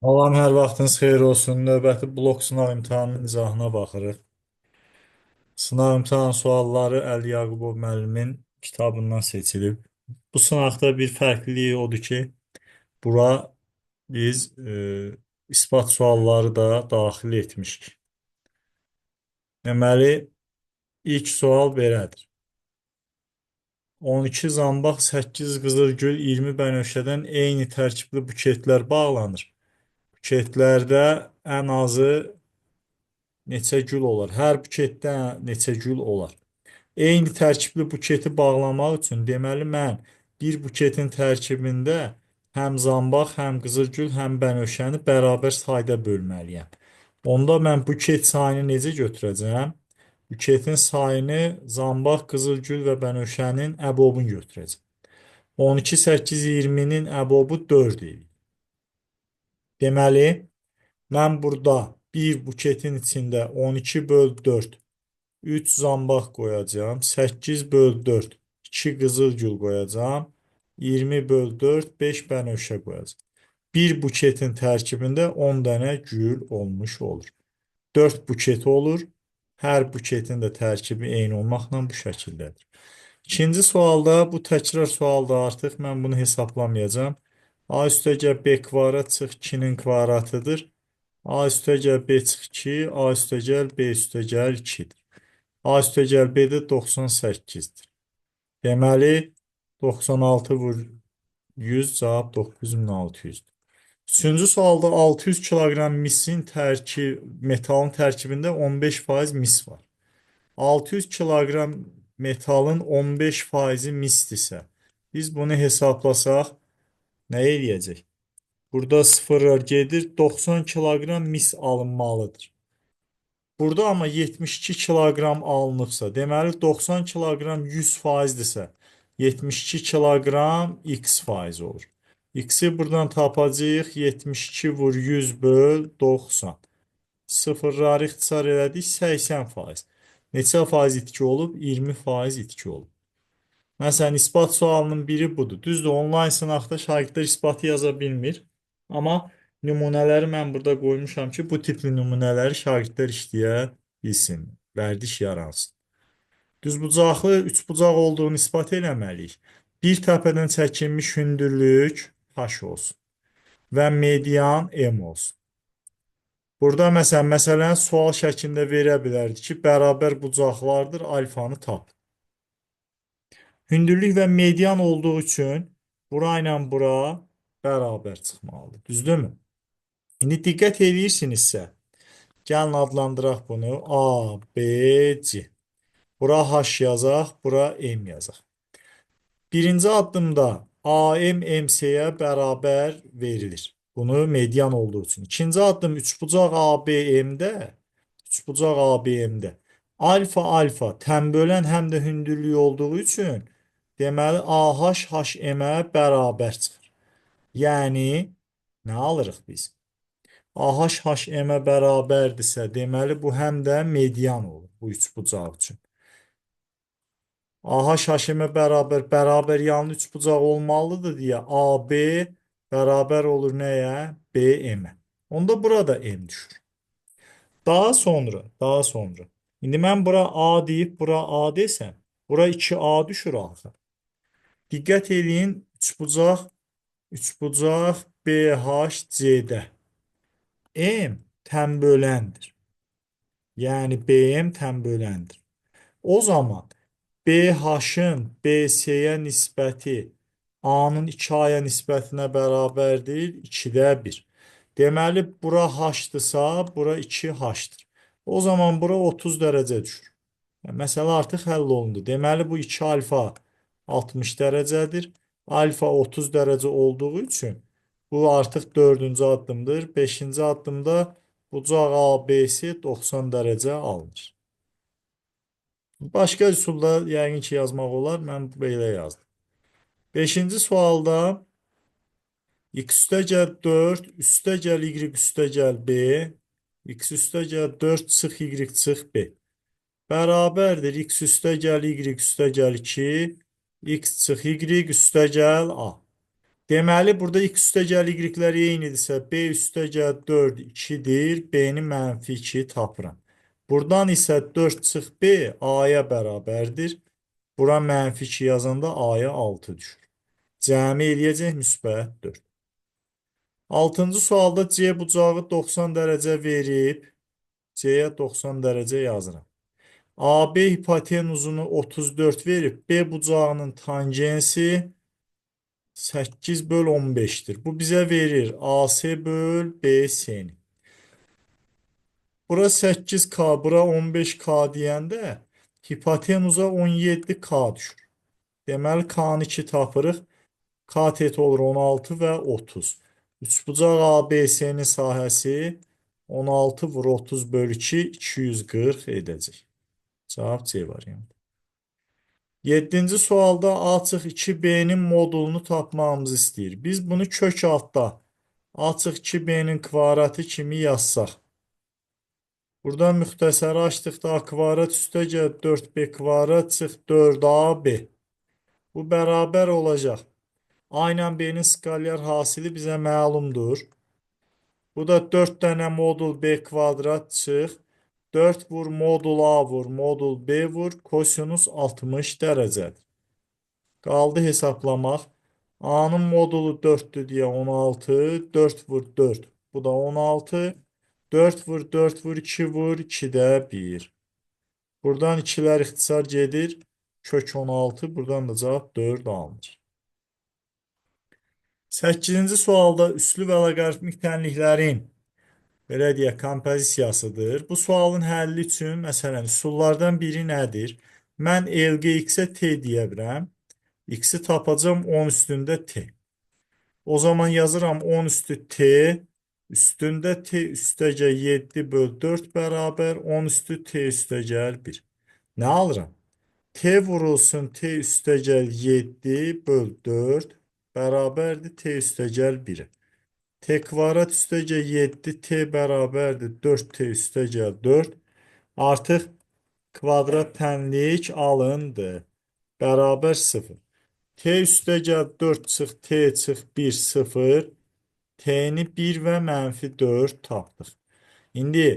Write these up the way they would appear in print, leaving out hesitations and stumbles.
Allah'ım hər vaxtınız xeyir olsun. Növbəti blok sınaq imtahanının izahına baxırıq. Sınaq imtahan sualları Əli Yaqubov müəllimin kitabından seçilib. Bu sınaqda bir fərqliliyi odur ki, bura biz isbat sualları da daxil etmişik. Deməli, ilk sual belədir. 12 zambaq, 8 qızılgül, 20 bənövşədən eyni tərkibli buketlər bağlanır. Buketlərdə ən azı neçə gül olar? Hər buketdə neçə gül olar? Eyni tərkibli buketi bağlamaq üçün deməli mən bir buketin tərkibində həm zambaq, həm qızılgül, həm bənövşəni bərabər sayda bölməliyəm. Onda mən buket sayını necə götürəcəm? Buketin sayını zambaq, qızılgül və bənövşənin əbobunu götürəcəm. 12, 8, 20-nin əbobu 4 edir. Deməli, mən burada bir buketin içində 12 böl 4 3 zambaq qoyacağım. 8 böl 4 2 qızılgül qoyacağım. 20 böl 4 5 bənövşə qoyacağım. Bir buketin tərkibində 10 dənə gül olmuş olur. 4 buket olur. Hər buketin də tərkibi eyni olmaqla bu şəkildədir. İkinci sualda, bu təkrar sualda artıq mən bunu hesablamayacağım. A üstəgəl B kvadrat çıx 2-nin kvadratıdır. A üstəgəl B çıx 2, A üstəgəl B üstəgəl 2-dir. A üstəgəl B də 98-dir. Deməli, 96 vur 100 cavab 9600-dür. Üçüncü sualda 600 kiloqram metalın tərkibində 15% mis var. 600 kiloqram metalın 15%-i misdirsə, biz bunu hesablasaq nə eləyəcək? Burada sıfırlar gedir, 90 kiloqram mis alınmalıdır. Burada amma 72 kiloqram alınıbsa, deməli 90 kiloqram 100%dirsə, 72 kiloqram x faiz olur. X-i buradan tapacağıq, 72 vur 100 böl 90. Sıfırları ixtisar elədik, 80%. Neçə faiz itki olub? 20% itki olub. Məsələn, isbat sualının biri budur. Düzdür, onlayn sınaqda şagirdlər isbatı yaza bilmir. Amma nümunələri mən burada qoymuşam ki, bu tipli nümunələri şagirdlər işləyə bilsin, vərdiş yaransın. Düzbucaqlı, üçbucaq olduğunu isbat eləməliyik. Bir təpədən çəkilmiş hündürlük h olsun və median m olsun. Burada məsələn, sual şəklində verə bilərdi ki, bərabər bucaqlardır, alfanı tap. Hündürlük və median olduğu üçün bura ilə bura bərabər çıxmalıdır. Düzdürmü? İndi diqqət edirsinizsə, gəlin adlandıraq bunu A, B, C. Bura H yazaq, bura M yazaq. Birinci addımda AM MC-yə bərabər verilir. Bunu median olduğu üçün. İkinci addım üçbucaq ABM-də alfa alfa tənbölən həm də hündürlük olduğu üçün deməli AH HM-ə bərabər çıxır. Yəni nə alırıq biz? AH HM-ə bərabərdirsə, deməli bu həm də median olur bu üçbucaq üçün. AH HM-ə bərabər yanlı üçbucaq olmalıdır deyə AB bərabər olur nəyə? BM-ə. Onda burada M düşür. Daha sonra. İndi mən bura A deyib, bura A desəm, bura 2A düşür axı. Diqqət edin, üçbucaq BHC-də M tənböləndir. Yəni BM tənböləndir. O zaman BH-ın BC-yə nisbəti A-nın 2A-ya nisbətinə bərabərdir, 2-də 1. Deməli, bura H-dırsa, bura 2H-dır. O zaman bura 30 dərəcə düşür. Məsələ artıq həll olundu. Deməli, bu 2 alfa 60 dərəcədir. Alfa 30 dərəcə olduğu üçün bu artıq 4-cü addımdır. 5-ci addımda bucaq ABC 90 dərəcə alınır. Başqa üsulda yəqin ki yazmaq olar. Mən belə yazdım. 5-ci sualda x üstəgəl 4 üstəgəl y üstəgəl b x üstəgəl 4 çıx y çıx b bərabərdir x üstəgəl y üstəgəl 2 x çıx y üstəgəl a. Deməli, burada x üstəgəl y-lər eynidirsə, b üstəgəl 4 2-dir, b-ni mənfi 2 tapıram. Buradan isə 4 çıx b a-ya bərabərdir. Bura mənfi 2 yazanda a-ya 6 düşür. Cəmi eləyəcək müsbət 4. 6-cı sualda c bucağı 90 dərəcə verib, c-yə 90 dərəcə yazıram. AB hipotenuzunu 34 verib, B bucağının tangensi 8 böl 15'tir. Bu bize verir AC böl BS'ni. Bura 8K, bura 15K deyəndə hipotenuza 17K düşür. Deməli, K-nı 2 tapırıq. K tet olur 16 və 30. Üçbucaq ABS'nin sahəsi 16 vur 30 böl 2, 240 edəcək. Cavab C variantı. 7-ci sualda A-2 2B-nin modulunu tapmamızı istəyir. Biz bunu kök altda A-2B-nin kvadratı kimi yazsaq. Buradan müxtəsəri açdıqda A kvadrat üstəgəl 4B kvadrat çıx 4AB. Bu bərabər olacaq. A ilə B-nin skalyar hasili bizə məlumdur. Bu da 4 dənə modul B kvadrat çıx. 4 vur modul A vur modul B vur kosinus 60 dərəcədir. Qaldı hesaplamaq. A-nın modulu 4'tür deyə 16. 4 vur 4. Bu da 16. 4 vur 4 vur 2 vur 2'də 1. Buradan 2'lər ixtisar gedir. Kök 16. Buradan da cavab 4 alınır. 8-ci sualda üslü və loqaritmik tənliklərin belə deyək, kompozisiyasıdır. Bu sualın həlli üçün, məsələn, üsullardan biri nədir? Mən LGX-ə T deyə bilirəm. X-i tapacağım 10 üstündə T. O zaman yazıram 10 üstü T üstündə T üstəgəl 7 böl 4 bərabər 10 üstü T üstəgəl 1. Nə alıram? T vurulsun T üstəgəl 7 böl 4 bərabərdir T üstəgəl 1. T kvadrat üstəgəl 7 T bərabərdir 4T üstəgəl 4. Artıq kvadrat tənlik alındı. Bərabər 0. T üstəgəl 4 çıx T çıx 1 0. T'ni 1 və mənfi 4 tapdıq. İndi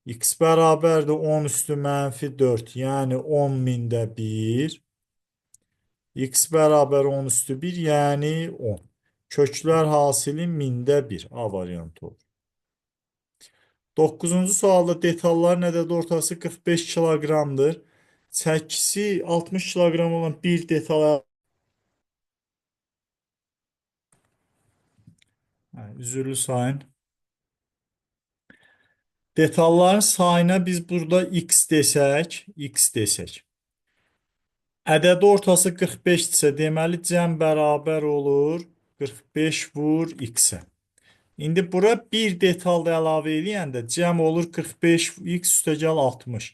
x bərabərdir 10 üstü mənfi 4, yəni 10 mində 1. X bərabər 10 üstü 1, yəni 10. Köklər hasili mində 1. A variantı olur. 9-cu sualda detalların ədəd ortası 45 kiloqramdır. Çəkisi 60 kiloqram olan bir detal, üzürlü sayın. Detalların sayına biz burada x desək. Ədəd ortası 45-dirsə, deməli cəm bərabər olur 45 vur x-ə. İndi bura bir detal da əlavə eləyəndə cəm olur 45 x üstəgəl 60.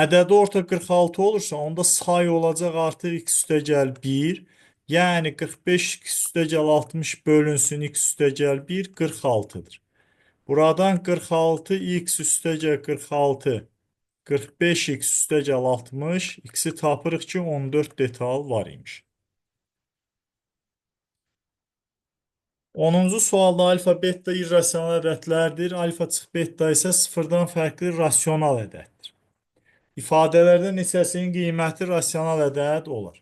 Ədədi orta 46 olursa, onda say olacaq artıq x üstəgəl 1. Yəni 45 x üstəgəl 60 bölünsün x üstəgəl 1 46-dır. Buradan 46 x üstəgəl 46 45x üstəgəl 60 x-i tapırıq ki 14 detal var imiş. 10-cu sualda alfa, beta irrasional ədədlərdir. Alfa çıx beta isə sıfırdan fərqli rasional ədəddir. İfadələrdən neçəsinin qiyməti rasional ədəd olar.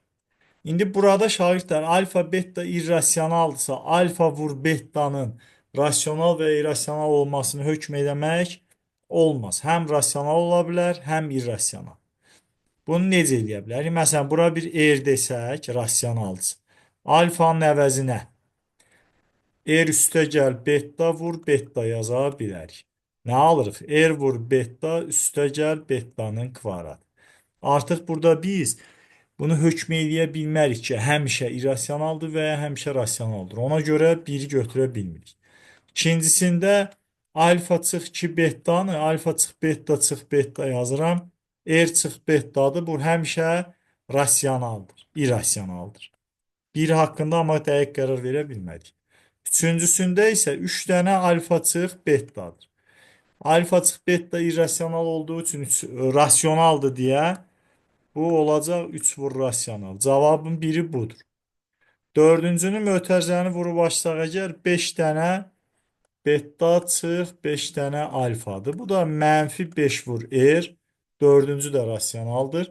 İndi burada şagirdlər alfa, beta irrasionaldırsa, alfa vur betanın rasional və irrasional olmasını hökm eləmək olmaz. Həm rasional ola bilər, həm irrasional. Bunu necə eləyə bilərik? Məsələn, bura bir R desək, rasionaldır. Alfanın əvəzinə R üstəgəl beta vur beta yaza bilərik. Nə alırıq? R vur beta üstəgəl betanın kvadratı. Artıq burada biz bunu hökm eləyə bilmərik ki, həmişə irrasionaldır və ya həmişə rasionaldır. Ona görə 1-i götürə bilmirik. İkincisində alfa çıx 2 betanı, alfa çıx beta çıx beta yazıram. R çıx betadır. Bu həmişə rasionaldır, irrasionaldır. 1 haqqında amma dəqiq qərar verə bilmədik. Üçüncüsündə isə 3 dənə alfa çıx betadır. Alfa çıx beta irrasional olduğu üçün rasionaldır deyə bu olacaq 3 vur rasional. Cavabın biri budur. Dördüncünü mötərizəni vurub açsaq əgər 5 dənə beta çıx 5 dənə alfadır. Bu da mənfi 5 vur R. Dördüncü də rasionaldır.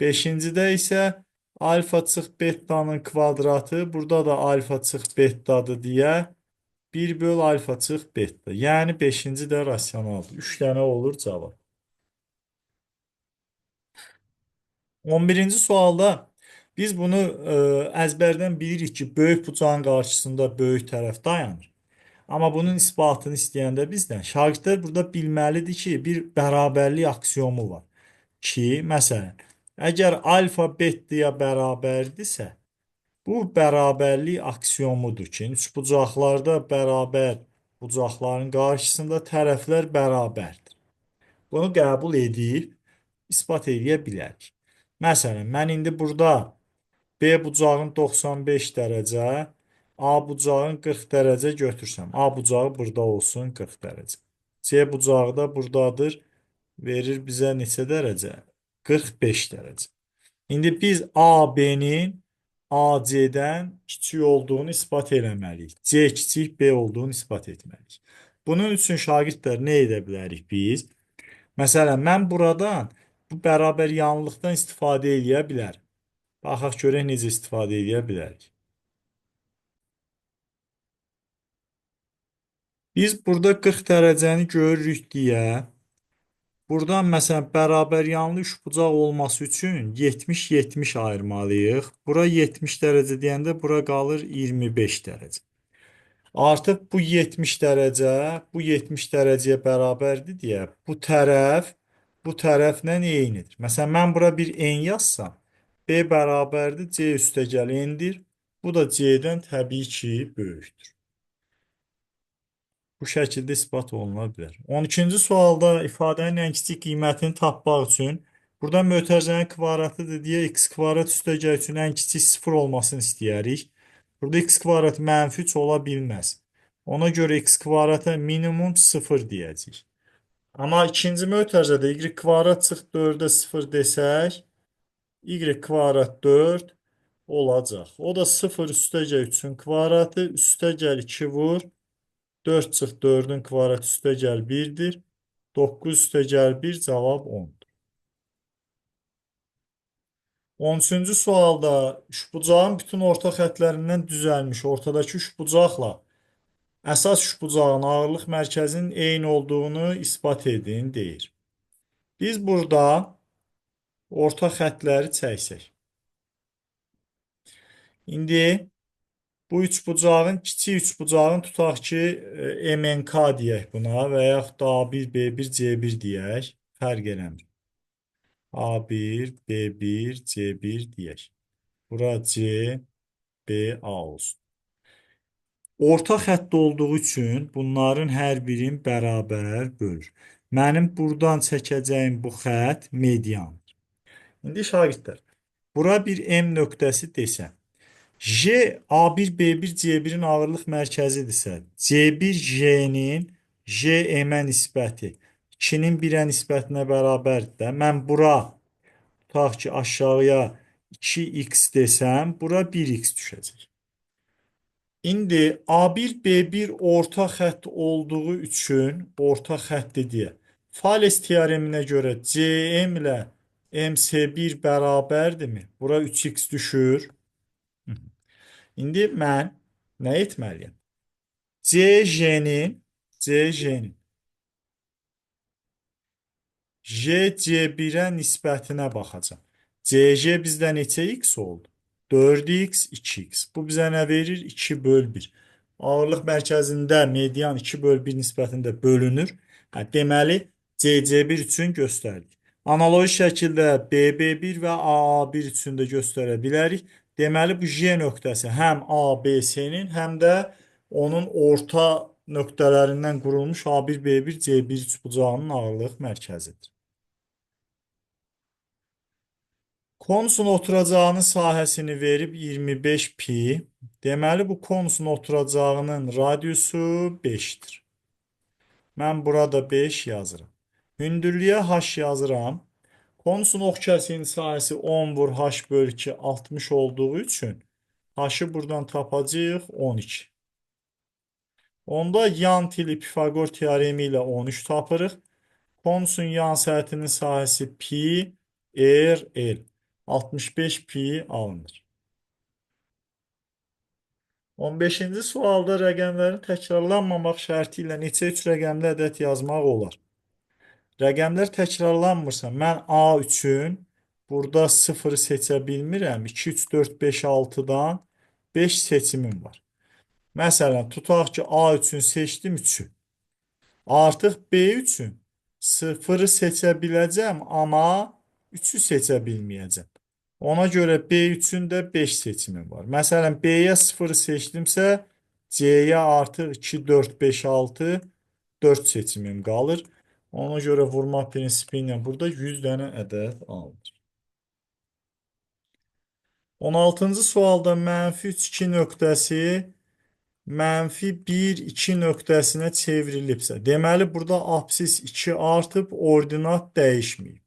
Beşincidə isə alfa çıx betanın kvadratı. Burada da alfa çıx betadır deyə 1 böl alfa çıx beta. Yəni beşinci də rasionaldır. 3 dənə olur cavab. 11-ci sualda biz bunu əzbərdən bilirik ki, böyük bucağın qarşısında böyük tərəf dayanır. Amma bunun isbatını istəyəndə bizdən şagirdlər burada bilməlidir ki, bir bərabərlik aksiomu var. Ki, məsələn, əgər alfa betaya bərabərdirsə, bu bərabərlik aksiomudur ki, üçbucaqlarda bərabər bucaqların qarşısında tərəflər bərabərdir. Bunu qəbul edib isbat edə bilərik. Məsələn, mən indi burada B bucağın 95 dərəcə, A bucağın 40 dərəcə götürsəm, A bucağı burada olsun 40 dərəcə. C bucağı da buradadır, verir bizə neçə dərəcə? 45 dərəcə. İndi biz AB-nin AC-dən kiçik olduğunu isbat eləməliyik. C kiçik B olduğunu isbat etməliyik. Bunun üçün şagirdlər nə edə bilərik biz? Məsələn, mən buradan bu bərabər yanlıqdan istifadə edə bilərəm. Baxaq görək necə istifadə edə bilərik. Biz burada 40 dərəcəni görürük deyə, buradan məsələn bərabər yanlı üçbucaq olması üçün 70-70 ayırmalıyıq. Bura 70 dərəcə deyəndə bura qalır 25 dərəcə. Artıq bu 70 dərəcə, bu 70 dərəcəyə bərabərdir deyə bu tərəflə eynidir. Məsələn, mən bura bir en yazsam, B bərabərdir, C üstəgəl endir. Bu da C-dən təbii ki, böyükdür. Bu şəkildə isbat oluna bilər. 12-ci sualda ifadənin ən kiçik qiymətini tapmaq üçün burada mötərizənin kvadratıdır deyə x kvadrat üstəgəl üçün ən kiçik 0 olmasını istəyirik. Burada x kvadrat mənfi 3 ola bilməz. Ona görə x kvadrata minimum 0 deyəcəyik. Amma ikinci mötərizədə y kvadrat çıx 4-ə 0 desək, y kvadrat 4 olacaq. O da 0 üstəgəl 3-ün kvadratı, üstəgəl 2 vur, 4 çıx 4-ün kvadratı üstəgəl 1-dir. 9 üstəgəl 1 cavab 10-dur. 13-cü sualda üçbucağın bütün orta xətlərindən düzəlmiş ortadakı üçbucaqla əsas üçbucağın ağırlıq mərkəzinin eyni olduğunu isbat edin deyir. Biz burada orta xətləri çəksək. İndi bu üçbucağın, kiçik üçbucağın tutaq ki, MNK deyək buna və yaxud da A1, B1, C1 deyək. Fərq eləmir. A1, B1, C1 deyək. Bura C, B, A olsun. Orta xətt olduğu üçün bunların hər birini bərabər bölür. Mənim buradan çəkəcəyim bu xətt mediandır. İndi şagirdlər, bura bir M nöqtəsi desəm. J A1, B1, C1-in ağırlıq mərkəzidirsə, C1 J-nin J M-ə nisbəti 2-nin 1-ə nisbətinə bərabərdir də. Mən bura tutaq ki, aşağıya 2x desəm, bura 1x düşəcək. İndi A1, B1 orta xətt olduğu üçün orta xətti deyə. Fales teoreminə görə CM ilə MC1 bərabərdirmi? Bura 3x düşür. İndi mən nə etməliyəm? CJ-nin JC1-ə nisbətinə baxacam. CJ bizdə neçə x oldu? 4x, 2x. Bu bizə nə verir? 2 böl 1. Ağırlıq mərkəzində median 2 böl 1 nisbətində bölünür. Deməli, CC1 üçün göstərdik. Analoji şəkildə BB1 və AA1 üçün də göstərə bilərik. Deməli, bu J nöqtəsi həm ABC-nin, həm də onun orta nöqtələrindən qurulmuş A1, B1, C1 üçbucağının ağırlıq mərkəzidir. Konusun oturacağının sahəsini verib 25 pi. Deməli, bu konusun oturacağının radiusu 5-dir. Mən burada 5 yazıram. Hündürlüyə h yazıram. Konusun ox kəsiyinin sahəsi 10 vur h böl 2 60 olduğu üçün H-ı buradan tapacağıq 12. Onda yan tili Pifagor teoremi ilə 13 tapırıq. Konusun yan səthinin sahəsi pi r l. 65 pi alınır. 15-ci sualda rəqəmlərin təkrarlanmamaq şərti ilə neçə üç rəqəmli ədəd yazmaq olar? Rəqəmlər təkrarlanmırsa, mən A üçün burada 0-ı seçə bilmirəm. 2, 3, 4, 5, 6-dan 5 seçimim var. Məsələn, tutaq ki, A üçün seçdim 3-ü. Artıq B üçün 0-ı seçə biləcəm, amma 3-ü seçə bilməyəcəm. Ona görə B üçün də 5 seçimim var. Məsələn, B-yə 0-ı seçdimsə, C-yə artıq 2, 4, 5, 6, 4 seçimim qalır. Ona görə vurma prinsipi ilə burada 100 dənə ədəd alınır. 16-cı sualda -3, 2 nöqtəsi -1, 2 nöqtəsinə çevrilibsə, deməli burada absis 2 artıb, ordinat dəyişməyib.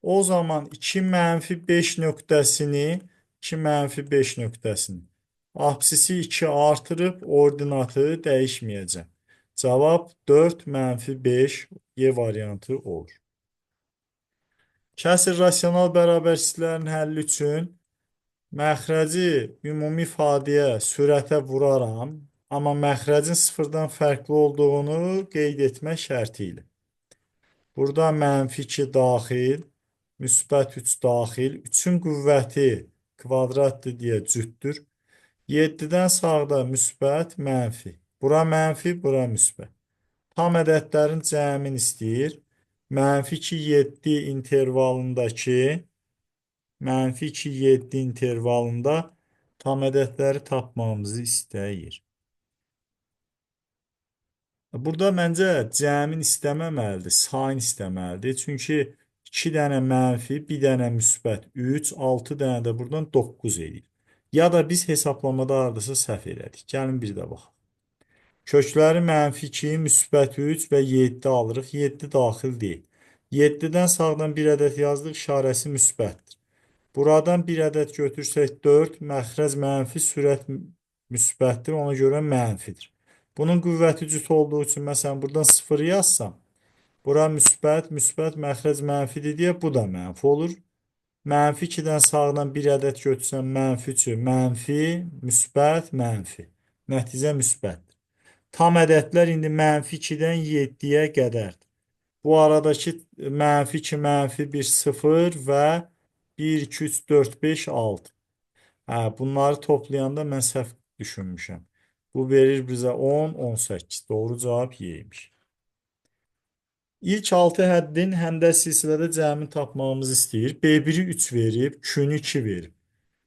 O zaman 2 -5 nöqtəsini, 2 -5 nöqtəsini, absisi 2 artırıb, ordinatı dəyişməyəcəm. Cavab 4 -5 Y variantı olur. Kəsr rasional bərabərsizlərin həlli üçün məxrəci ümumi ifadəyə sürətə vuraram, amma məxrəcin sıfırdan fərqli olduğunu qeyd etmək şərti ilə. Burada -2 daxil, müsbət 3 daxil, 3-ün qüvvəti kvadratdır deyə cütdür. 7-dən sağda müsbət, mənfi. Bura mənfi, bura müsbət. Tam ədədlərin cəmini istəyir. -2, 7 intervalındakı -2, 7 intervalında tam ədədləri tapmamızı istəyir. Burada məncə cəmin istəməməlidir, sayın istəməlidir. Çünki 2 dənə mənfi, 1 dənə müsbət 3, 6 dənə də buradan 9 edir. Ya da biz hesablamada hardasa səhv elədik. Gəlin bir də baxaq. Kökləri -2, müsbət 3 və 7 alırıq. 7 daxil deyil. 7-dən sağdan bir ədəd yazdıq, işarəsi müsbətdir. Buradan bir ədəd götürsək 4, məxrəc mənfi, sürət müsbətdir, ona görə mənfidir. Bunun qüvvəti cüt olduğu üçün, məsələn, buradan 0 yazsam, bura müsbət, müsbət, məxrəc mənfidir deyə bu da mənfi olur. -2-dən sağdan bir ədəd götürsəm, -3, mənfi, müsbət, mənfi. Nəticə müsbətdir. Tam ədədlər indi -2-dən 7-yə qədərdir. Bu aradakı -2, -1, 0 və 1, 2, 3, 4, 5, 6. Bunları toplayanda mən səhv düşünmüşəm. Bu verir bizə 10, 18. Doğru cavab Y-miş. İlk 6 həddin həndə silsilədə cəmi tapmağımızı istəyir. B1-i 3 verib, Q-nü 2 verib.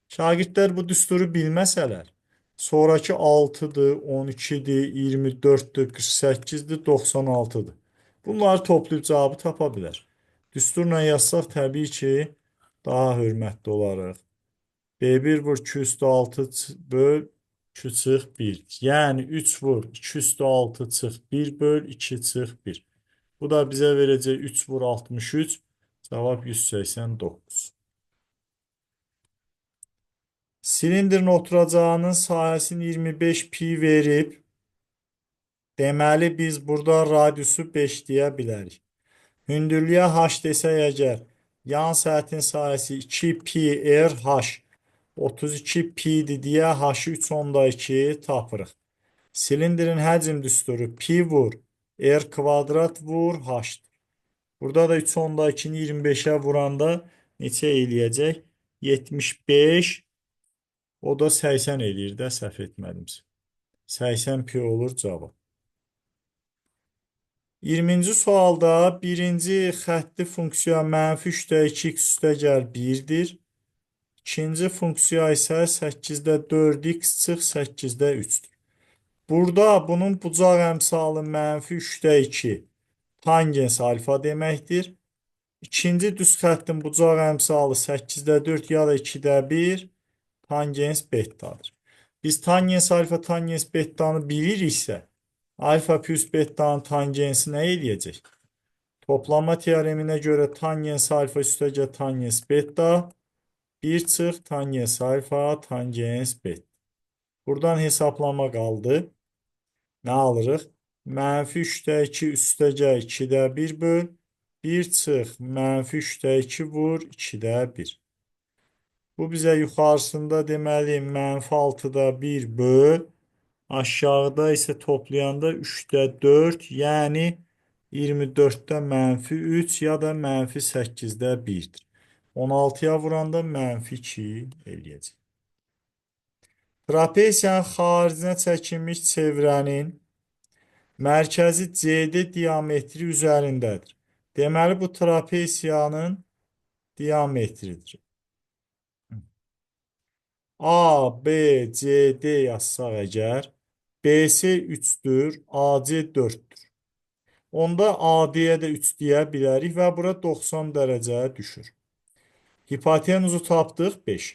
Şagirdlər bu düsturu bilməsələr, sonraki 6-dır, 12-dir, 24-dür, 48-dir, 96-dır. Bunları toplayıb cavabı tapa bilər. Düsturla yazsaq təbii ki, daha hörmətli olarıq. B1 vur 2 üstü 6 böl 2 çıx 1. Yəni 3 vur 2 üstü 6 çıx 1 böl 2 çıx 1. Bu da bizə verəcək 3 vur 63. Cavab 189. Silindrin oturacağının sahəsini 25 pi verib. Deməli biz burada radiusu 5 deyə bilərik. Hündürlüyə h desək əgər, yan səthin sahəsi 2 pi r h 32 pi-dir deyə h-ı 3/2 tapırıq. Silindrin həcm düsturu pi vur r kvadrat vur h-dır. Burada da 3/2-ni 25-ə vuranda neçə eləyəcək? 75, o da 80 eləyir də, səhv etmədimsə. 80 pi olur cavab. 20-ci sualda birinci xətti funksiya -3-2 x üstəgəl 1-dir. İkinci funksiya isə 8-də 4x çıx 8-də 3-dür. Burada bunun bucaq əmsalı -3-2 tangens alfa deməkdir. İkinci düz xəttin bucaq əmsalı 8-də 4 ya da 2-də 1 tangens betadır. Biz tangens alfa, tangens betanı biliriksə, alfa plus betanın tangensi nə eləyəcək? Toplama teoreminə görə tangens alfa üstəgəl tangens beta 1 çıx tangens alfa tangens beta. Buradan hesaplama qaldı. Nə alırıq? Mənfi 3-də 2 üstəcə 2-də 1 böl. 1 çıx, mənfi 3-də 2 vur, 2-də 1. Bu bizə yuxarısında deməli mənfi 6-da 1 böl. Aşağıda isə toplayanda 3-də 4, yəni 24-də mənfi 3 ya da mənfi 8-də 1-dir. 16-ya vuranda mənfi 2 eləyəcək. Trapesiyanın xaricinə çəkilmiş çevrənin mərkəzi CD diametri üzərindədir. Deməli, bu trapesiyanın diametridir. A, B, C, D yazsaq əgər, BC 3-dür, AC 4-dür. Onda AD-yə də 3 deyə bilərik və bura 90 dərəcə düşür. Hipotenuzu tapdıq 5.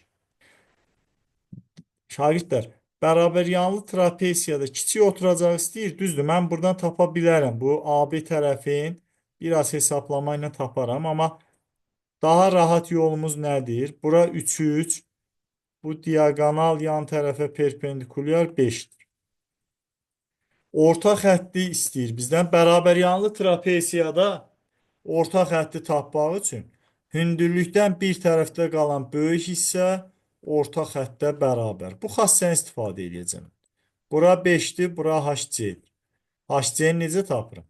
Şagirdlər, bərabəryanlı trapesiyada kiçik oturacaq istəyir. Düzdür, mən buradan tapa bilərəm. Bu AB tərəfin biraz hesablama ilə taparam. Amma daha rahat yolumuz nədir? Bura 3, 3. Bu diagonal yan tərəfə perpendikulyar 5-dir. Orta xətti istəyir bizdən. Bərabəryanlı trapesiyada orta xətti tapmaq üçün hündürlükdən bir tərəfdə qalan böyük hissə orta xəttə bərabər. Bu xassəni istifadə edəcəm. Bura 5-dir, bura HC-dir. HC-ni necə tapıram?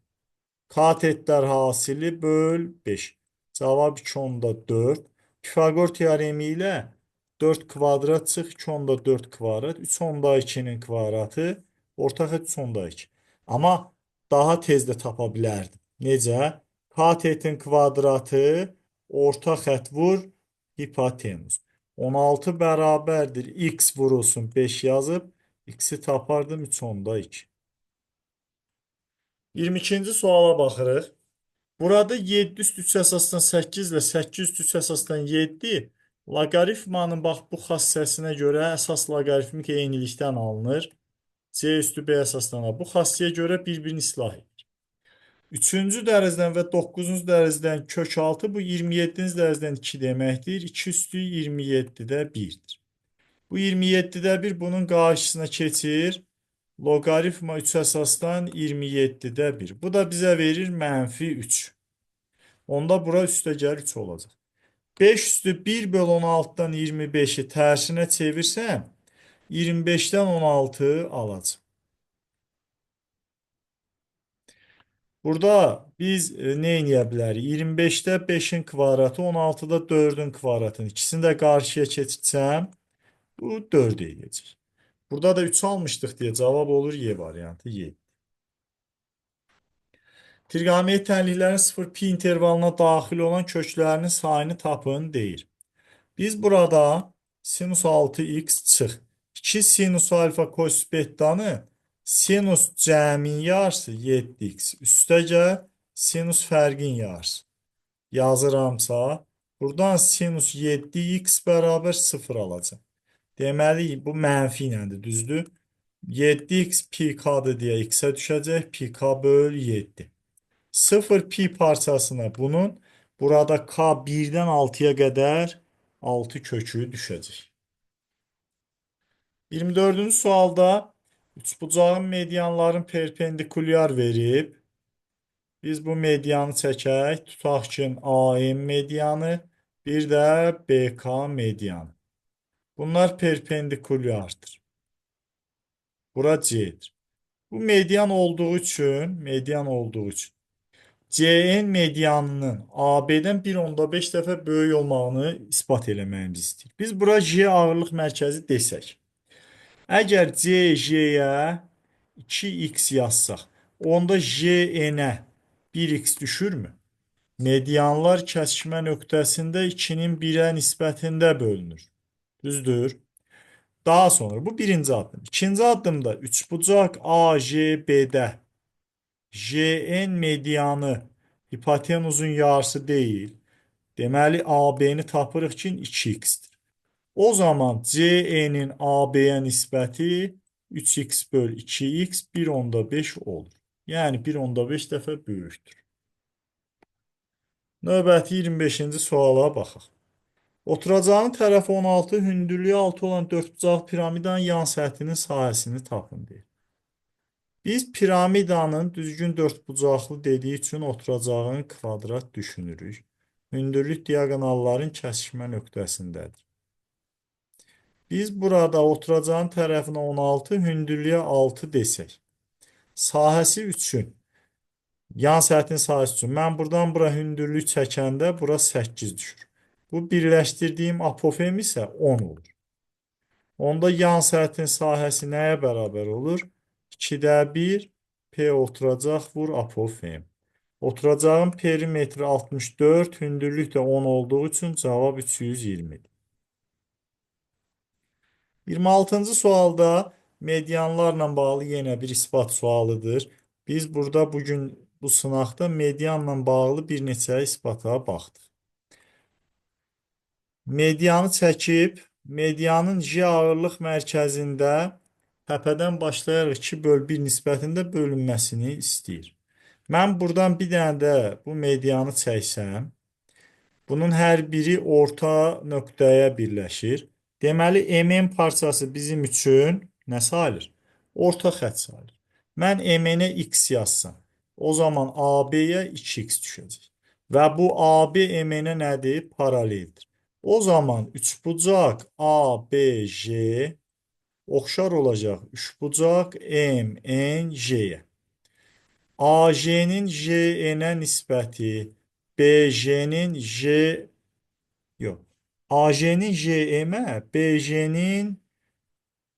Katetlər hasili böl 5. Cavab 2 onda 4. Pifaqor teoremi ilə 4 kvadrat çıx 2 onda 4 kvadrat. 3 onda 2-nin kvadratı. Orta xətt 3 onda 2. Amma daha tez də tapa bilərdim. Necə? Katetin kvadratı orta xətt vur hipotenuz. 16 bərabərdir. X vurulsun 5 yazıb. X-i tapardım 3 onda 2. 22-ci suala baxırıq. Burada 7 üst 3 əsasdan 8 ilə 8 üst 3 əsasdan 7 loqaritmanın bax bu xassəsinə görə əsas loqaritmik eynilikdən alınır. C üstü B əsasdan alınır. Bu xassəyə görə bir-birini islah edir. 3-cü dərəcədən və 9-cu dərəcədən kök 6 bu 27-ci dərəcədən 2 deməkdir. 2 üstü 27-də 1-dir. Bu 27-də 1 bunun qarşısına keçir. Loqaritma 3 əsasdan 27-də 1. Bu da bizə verir mənfi 3. Onda bura üstəgəl 3 olacaq. 5 üstü 1 böl 16-dan 25-i tərsinə çevirsəm, 25-dən 16 alacaq. Burada biz nə edə bilərik? 25-də 5-in kvadratı, 16-da 4-ün kvadratını. İkisini də qarşıya keçirsəm, bu 4 edəcək. Burada da 3 almışdıq deyə cavab olur Y variantı, Y. Trigonometri tənliklərin 0-pi intervalına daxil olan köklərinin sayını tapın deyir. Biz burada sinus 6x çıx. 2 sinus alfa kosinus betanı sinus cəmin yarısı 7x üstəgə sinus fərqin yarısı. Yazıramsa, buradan sinus 7x bərabər 0 alacaq. Deməli, bu mənfi iləndir, düzdür? 7x pi k'dır deyə x-ə düşəcək, pi k böl 7. 0 pi parçasına bunun burada k 1-dən 6-ya qədər 6 kökü düşəcək. 24-cü sualda üçbucağın medianların perpendikulyar verib. Biz bu medianı çəkək. Tutaq ki, AM medianı, bir də BK medianı. Bunlar perpendikulyardır. Bura C'dir. Bu median olduğu üçün CN medianının AB-dən 1.5 dəfə böyük olmağını isbat eləməyimizi istəyir. Biz bura J ağırlıq mərkəzi desək. Əgər CJ-yə 2x yazsaq, onda JN-ə 1x düşürmü? Medianlar kəsişmə nöqtəsində 2-nin 1-ə nisbətində bölünür. Düzdür? Daha sonra bu birinci addım. İkinci addımda üçbucaq AJB-də JN medianı hipotenuzun yarısı deyil. Deməli, AB-ni tapırıq ki, 2x-dir. O zaman CN-in AB-yə nisbəti 3x böl 2x 1.5 olur. Yəni 1.5 dəfə böyükdür. Növbəti 25-ci suala baxaq. Oturacağın tərəf 16, hündürlüyü 6 olan dördbucaqlı piramidanın yan səthinin sahəsini tapın deyir. Biz piramidanın düzgün dördbucaqlı dediyi üçün oturacağın kvadrat düşünürük. Hündürlük diaqonalların kəsişmə nöqtəsindədir. Biz burada oturacağın tərəfinə 16, hündürlüyə 6 desək. Sahəsi üçün, yan səthin sahəsi üçün. Mən buradan bura hündürlük çəkəndə bura 8 düşür. Bu birləşdirdiyim apofem isə 10 olur. Onda yan səthin sahəsi nəyə bərabər olur? 2-də 1 P oturacaq vur apofem. Oturacağın perimetri 64, hündürlük də 10 olduğu üçün cavab 320-dir. 26-cı sualda medianlarla bağlı yenə bir isbat sualıdır. Biz burada bugün bu sınaqda medianla bağlı bir neçə isbata baxdıq. Medianı çəkib, medianın J ağırlıq mərkəzində təpədən başlayaraq 2/1 nisbətində bölünməsini istəyir. Mən buradan bir dənə də bu medianı çəksəm, bunun hər biri orta nöqtəyə birləşir. Deməli, MN parçası bizim üçün nə sayılır? Orta xətt sayılır. Mən MN-ə X yazsam, o zaman AB-yə 2X düşəcək. Və bu AB MN-ə nədir? Paraleldir. O zaman üçbucaq ABC oxşar olacaq üçbucaq MNJ-yə. AJ-nin JN-ə nisbəti BJ-nin yox. AJ-nin JM-ə BJ-nin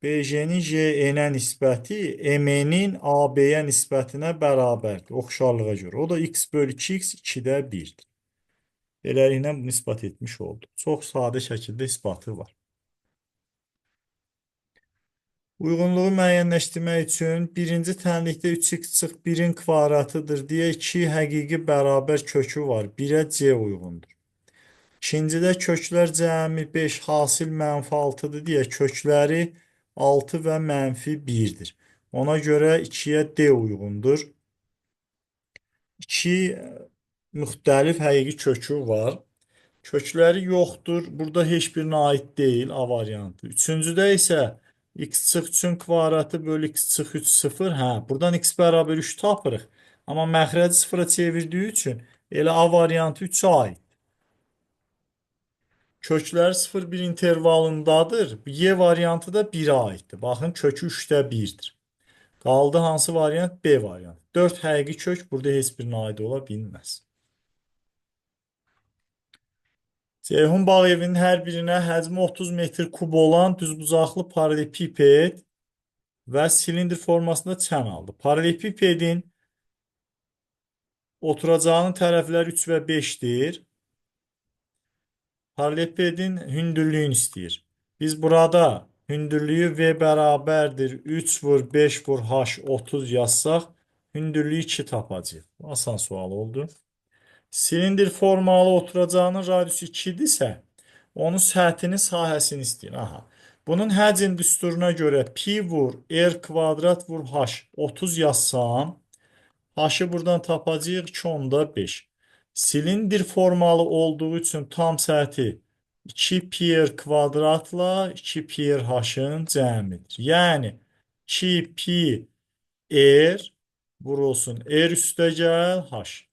JN-ə nisbəti M-nin AB-yə nisbətinə bərabərdir. Oxşarlığa görə. O da x/2x 2-də 1-dir. Beləliklə bunu isbat etmiş oldu. Çox sadə şəkildə isbatı var. Uyğunluğu müəyyənləşdirmək üçün birinci tənlikdə 3x çıx 1-in kvadratıdır deyə 2 həqiqi bərabər kökü var. 1-ə C uyğundur. İkincidə köklər cəmi 5 hasil -6-dır deyə kökləri 6 və -1-dir. Ona görə 2-yə D uyğundur. 2 müxtəlif həqiqi kökü var. Kökləri yoxdur. Burada heç birinə aid deyil A variantı. Üçüncüdə isə x çıx 3-ün kvadratı bölü x çıx 3 0. Hə, buradan x bərabər 3 tapırıq. Amma məxrəci sıfıra çevirdiyi üçün elə A variantı 3-ə aid. Köklər 0-1 intervalındadır. Y variantı da 1-ə aiddir. Baxın, kökü 3-də 1-dir. Qaldı hansı variant? B variantı. 4 həqiqi kök burada heç birinə aid ola bilməz. Ceyhun bağ evinin hər birinə həcmi 30 metr kub olan düzbucaqlı paralelipiped və silindr formasında çən aldı. Paralelipipedin oturacağının tərəfləri 3 və 5-dir. Paralelipipedin hündürlüyünü istəyir. Biz burada hündürlüyü V bərabərdir 3 vur 5 vur H 30 yazsaq, hündürlüyü 2 tapacaq. Asan sual oldu. Silindr formalı oturacağının radiusu 2-dirsə, onun səthinin sahəsini istəyir. Aha. Bunun həcm düsturuna görə pi vur r kvadrat vur h 30 yazsam, h-ı buradan tapacağıq 2/5. Silindr formalı olduğu üçün tam səthi 2 pi r kvadratla 2 pi r h-ın cəmidir. Yəni 2 pi r vurulsun r üstə gəl h.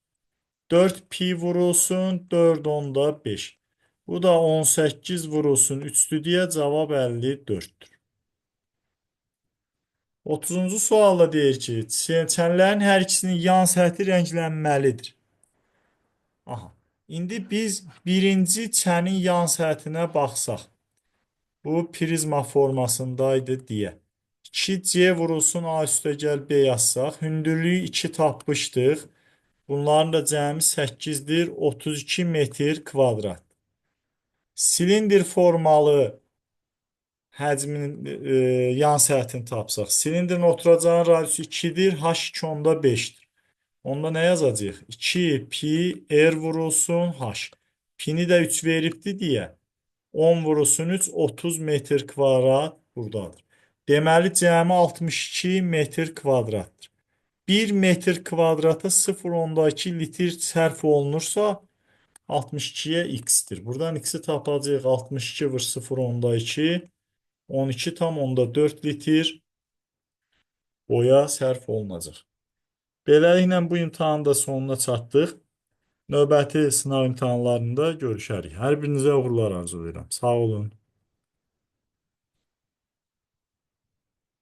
4 pi vurulsun 4/5. Bu da 18 vurulsun 3'tü diye cavab 54'tür. 30-cu sualda deyir ki, çənlərin hər ikisinin yan səthi rənglənməlidir. Aha. İndi biz birinci çənin yan səthinə baxsaq. Bu prizma formasındaydı deyə. 2C vurulsun A üstə gəl B yazsaq. Hündürlüyü 2 tapmışdıq. Bunların da cəmi 8'dir. 32 metr kvadrat. Silindr formalı həcmin yan səthini tapsaq. Silindrin oturacağın radiusu 2'dir. H 2/5'dir. Onda nə yazacağıq? 2 pi r vurulsun h. Pini də 3 veribdi deyə 10 vurulsun 3 30 metr kvadrat buradadır. Deməli cəmi 62 metr kvadratdır. 1 metr kvadrata 0,2 litr sərf olunursa 62'yə x-dir. Buradan x-i tapacağıq. 62 vur 0 onda 2. 12 tam onda 4 litr boya sərf olunacaq. Beləliklə bu imtahanın da sonuna çatdıq. Növbəti sınav imtahanlarında görüşərik. Hər birinizə uğurlar arzulayıram. Sağ olun.